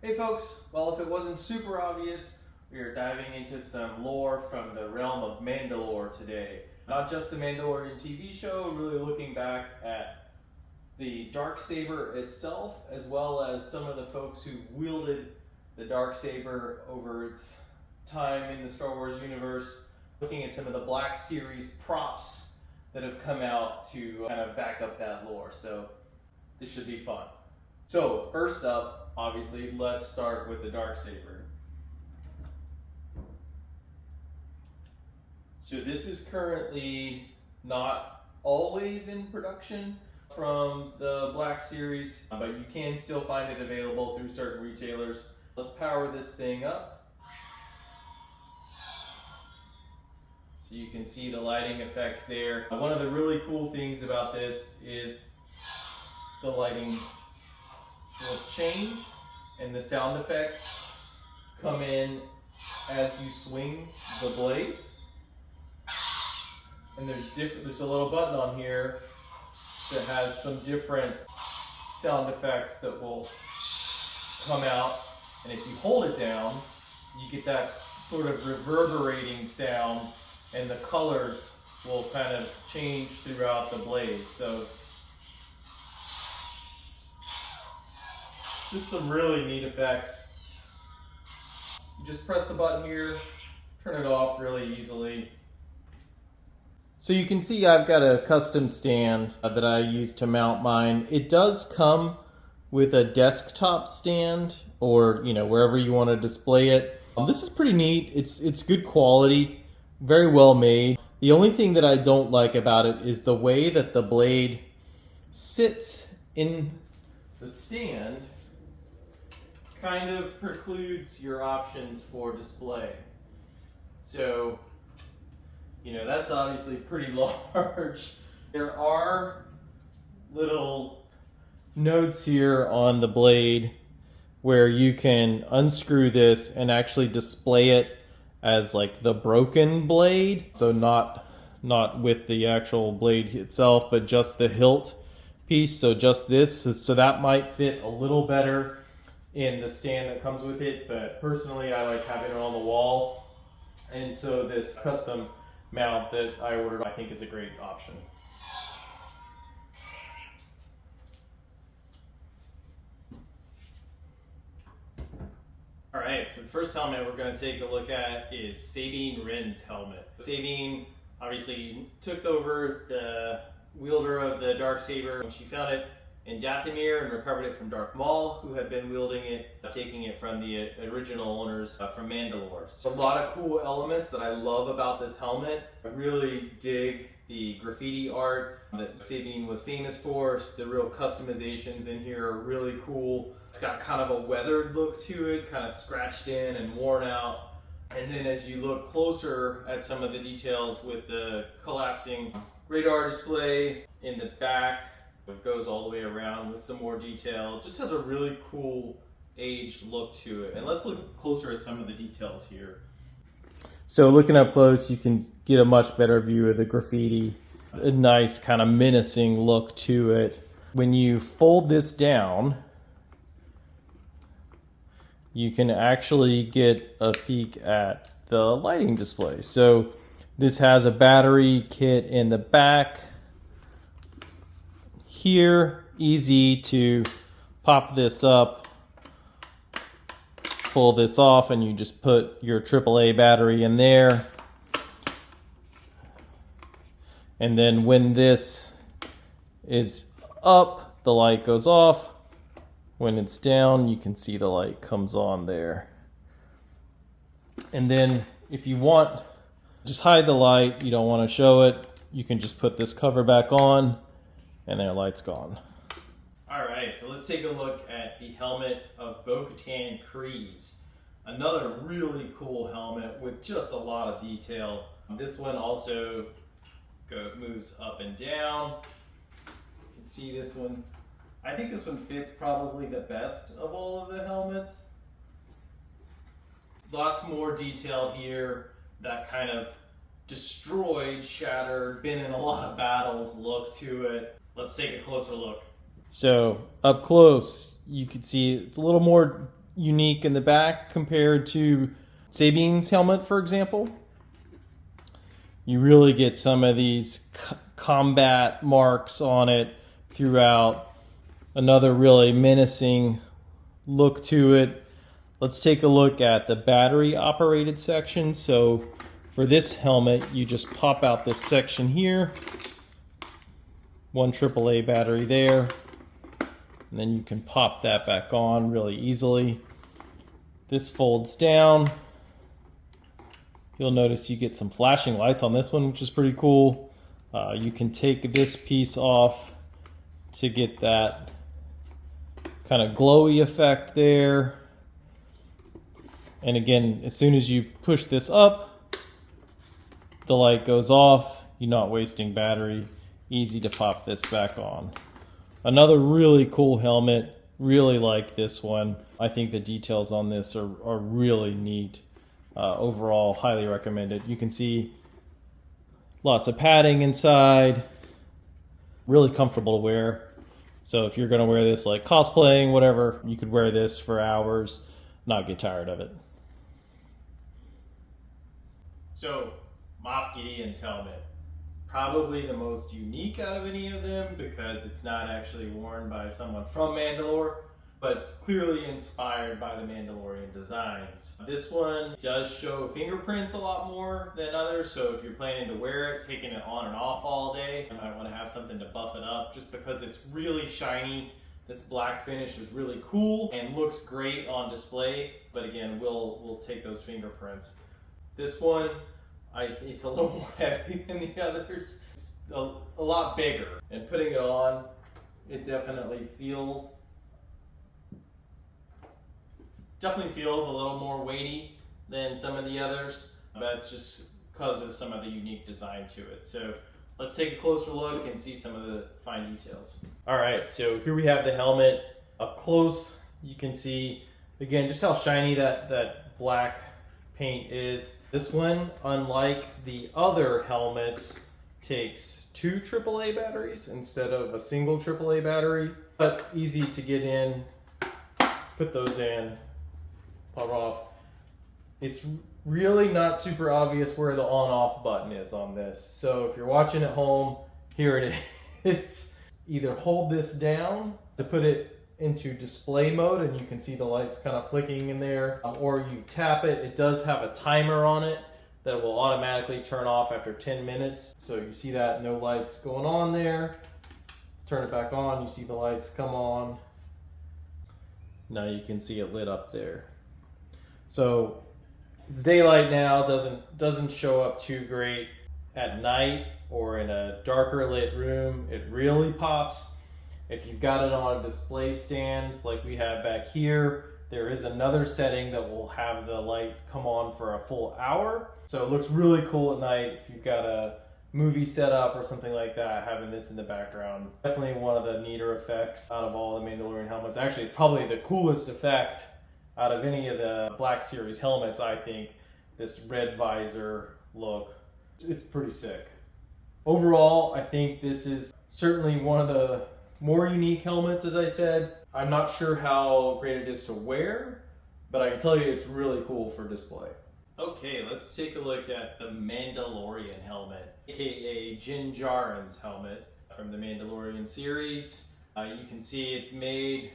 Hey folks, well if it wasn't super obvious, we are diving into some lore from the realm of Mandalore today. Not just the Mandalorian TV show, really looking back at the Darksaber itself, as well as some of the folks who wielded the Darksaber over its time in the Star Wars universe, looking at some of the Black Series props that have come out to kind of back up that lore. So this should be fun. So first up, obviously, let's start with the Darksaber. So this is currently not always in production from the Black Series, but you can still find it available through certain retailers. Let's power this thing up. So you can see the lighting effects there. One of the really cool things about this is the lighting will change and the sound effects come in as you swing the blade. And there's a little button on here that has some different sound effects that will come out, and if you hold it down, you get that sort of reverberating sound, and the colors will kind of change throughout the blade. So just some really neat effects. You just press the button here, turn it off really easily. So you can see I've got a custom stand that I use to mount mine. It does come with a desktop stand, or wherever you want to display it. This is pretty neat. It's good quality, very well made. The only thing that I don't like about it is the way that the blade sits in the stand kind of precludes your options for display. So that's obviously pretty large. There are little notes here on the blade where you can unscrew this and actually display it as like the broken blade. So not with the actual blade itself, but just the hilt piece. So just this. So that might fit a little better in the stand that comes with it. But personally, I like having it on the wall. And so this custom mount that I ordered, I think, is a great option. Alright, so the first helmet we're going to take a look at is Sabine Wren's helmet. Sabine obviously took over the wielder of the Darksaber when she found it in Dathomir and recovered it from Darth Maul, who had been wielding it, taking it from the original owners from Mandalore. So a lot of cool elements that I love about this helmet. I really dig the graffiti art that Sabine was famous for. The real customizations in here are really cool. It's got kind of a weathered look to it, kind of scratched in and worn out. And then as you look closer at some of the details with the collapsing radar display in the back, it goes all the way around with some more detail. It just has a really cool aged look to it. And let's look closer at some of the details here. So looking up close, you can get a much better view of the graffiti. A nice kind of menacing look to it. When you fold this down, you can actually get a peek at the lighting display. So this has a battery kit in the back. Here, easy to pop this up, pull this off, and you just put your AAA battery in there. And then when this is up, the light goes off. When it's down, you can see the light comes on there. And then if you want, just hide the light, you don't want to show it, you can just put this cover back on, and their light's gone. Alright, so let's take a look at the helmet of Bo-Katan Kryze. Another really cool helmet with just a lot of detail. This one also moves up and down. You can see this one. I think this one fits probably the best of all of the helmets. Lots more detail here. That kind of destroyed, shattered, been in a lot of battles look to it. Let's take a closer look. So up close, you can see it's a little more unique in the back compared to Sabine's helmet, for example. You really get some of these combat marks on it throughout. Another really menacing look to it. Let's take a look at the battery operated section. So for this helmet, you just pop out this section here. One AAA battery there. And then you can pop that back on really easily. This folds down. You'll notice you get some flashing lights on this one, which is pretty cool. You can take this piece off to get that kind of glowy effect there. And again, as soon as you push this up, the light goes off. You're not wasting battery. Easy to pop this back on. Another really cool helmet. Really like this one. I think the details on this are really neat. Overall, highly recommend it. You can see lots of padding inside. Really comfortable to wear. So if you're going to wear this like cosplaying, whatever, you could wear this for hours, not get tired of it. So, Moff Gideon's helmet. Probably the most unique out of any of them because it's not actually worn by someone from Mandalore, but clearly inspired by the Mandalorian designs. This one does show fingerprints a lot more than others, so if you're planning to wear it, taking it on and off all day, you might want to have something to buff it up just because it's really shiny. This black finish is really cool and looks great on display, but again, we'll take those fingerprints. This one, it's a little more heavy than the others. It's a lot bigger, and putting it on, it definitely feels a little more weighty than some of the others. That's just because of some of the unique design to it. So let's take a closer look and see some of the fine details. All right, so here we have the helmet up close. You can see again just how shiny that black paint is. This one, unlike the other helmets, takes 2 AAA batteries instead of a single AAA battery, but easy to get in, put those in, pop off. It's really not super obvious where the on-off button is on this. So if you're watching at home, here it is. Either hold this down to put it into display mode and you can see the lights kind of flicking in there, or you tap it. It does have a timer on it that will automatically turn off after 10 minutes. So you see that no lights going on there. Let's turn it back on. You see the lights come on. Now you can see it lit up there. So it's daylight now, doesn't show up too great at night or in a darker lit room. It really pops. If you've got it on a display stand like we have back here, there is another setting that will have the light come on for a full hour. So it looks really cool at night if you've got a movie set up or something like that, having this in the background. Definitely one of the neater effects out of all the Mandalorian helmets. Actually, it's probably the coolest effect out of any of the Black Series helmets, I think. This red visor look. It's pretty sick. Overall, I think this is certainly one of the more unique helmets, as I said. I'm not sure how great it is to wear, but I can tell you it's really cool for display. Okay, let's take a look at the Mandalorian helmet, aka Din Djarin's helmet from the Mandalorian series. You can see it's made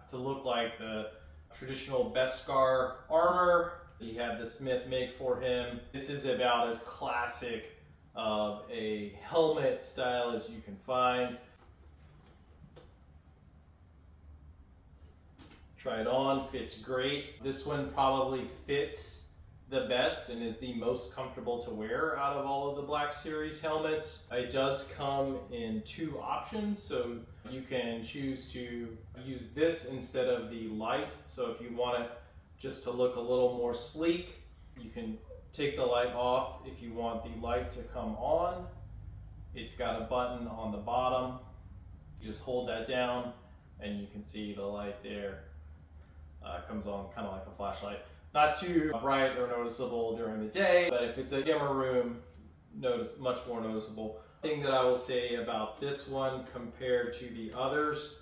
to look like the traditional Beskar armor he had the smith make for him. This is about as classic of a helmet style as you can find. Try it on, fits great. This one probably fits the best and is the most comfortable to wear out of all of the Black Series helmets. It does come in 2 options, so you can choose to use this instead of the light. So if you want it just to look a little more sleek, you can take the light off. If you want the light to come on, it's got a button on the bottom. You just hold that down and you can see the light there. Comes on kind of like a flashlight. Not too bright or noticeable during the day, but if it's a dimmer room, much more noticeable. The thing that I will say about this one compared to the others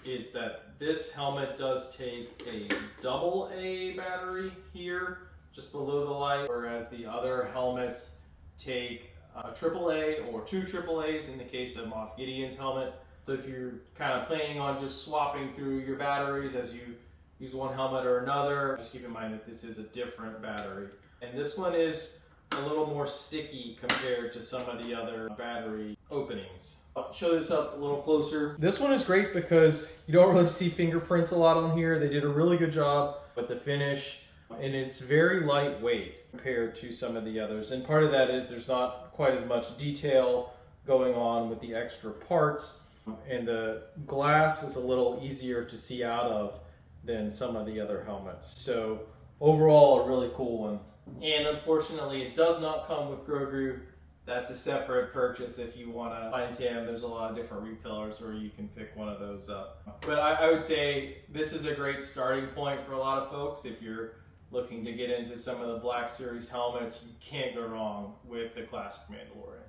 is that this helmet does take a AA battery here, just below the light, whereas the other helmets take AAA or 2 AAAs in the case of Moff Gideon's helmet. So if you're kind of planning on just swapping through your batteries as you use one helmet or another, just keep in mind that this is a different battery. And this one is a little more sticky compared to some of the other battery openings. I'll show this up a little closer. This one is great because you don't really see fingerprints a lot on here. They did a really good job with the finish, and it's very lightweight compared to some of the others. And part of that is there's not quite as much detail going on with the extra parts, and the glass is a little easier to see out of than some of the other helmets. So overall, a really cool one. And unfortunately, it does not come with Grogu. That's a separate purchase if you want to find him. There's a lot of different retailers where you can pick one of those up. But I would say this is a great starting point for a lot of folks. If you're looking to get into some of the Black Series helmets, you can't go wrong with the Classic Mandalorian.